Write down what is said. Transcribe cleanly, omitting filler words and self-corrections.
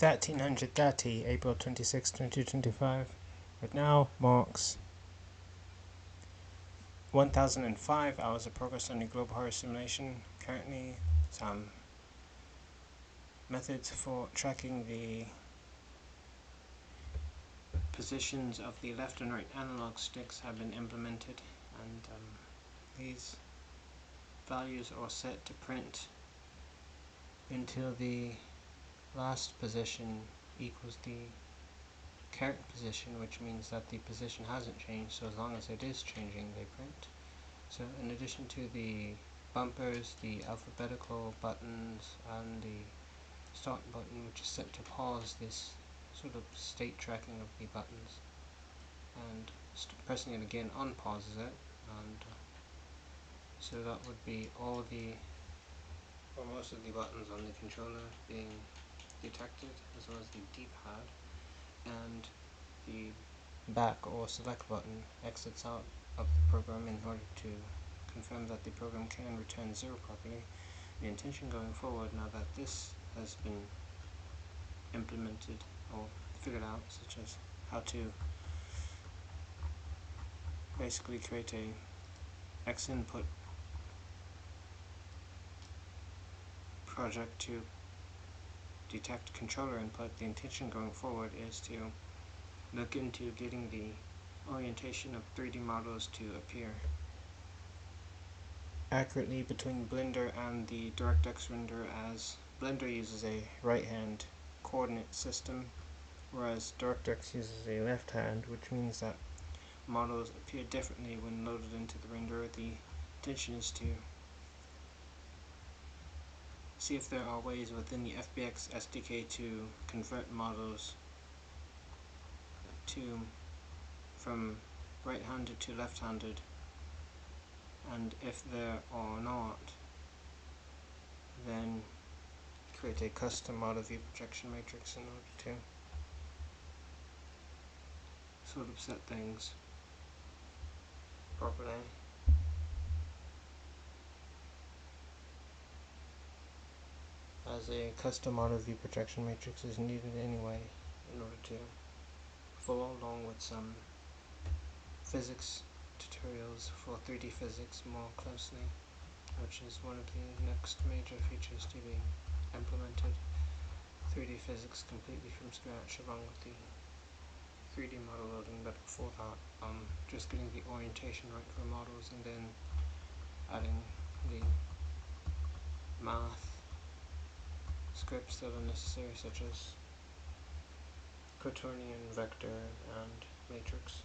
1330, April 26, 2025. Right now marks 1005 hours of progress on the global horror simulation. Currently, some methods for tracking the positions of the left and right analog sticks have been implemented, and these values are set to print until the last position equals the current position, which means that the position hasn't changed, so as long as it is changing they print. So in addition to the bumpers, the alphabetical buttons and the start button, which is set to pause this sort of state tracking of the buttons, and pressing it again unpauses it, and so that would be all the, or most of the buttons on the controller being detected, as well as the D-pad, and the back or select button exits out of the program in order to confirm that the program can return 0 properly. The intention going forward, now that this has been implemented or figured out, such as how to basically create a X input project to detect controller input, the intention going forward is to look into getting the orientation of 3D models to appear accurately between Blender and the DirectX render, as Blender uses a right hand coordinate system, whereas DirectX uses a left hand, which means that models appear differently when loaded into the render. The intention is to see if there are ways within the FBX SDK to convert models from right-handed to left-handed, and if there are not, then create a custom model view projection matrix in order to sort of set things properly. As a custom model view projection matrix is needed anyway in order to follow along with some physics tutorials for 3D physics more closely, which is one of the next major features to be implemented. 3D physics completely from scratch, along with the 3D model loading, but before that, just getting the orientation right for models, and then adding the math scripts that are necessary, such as quaternion, vector, and matrix.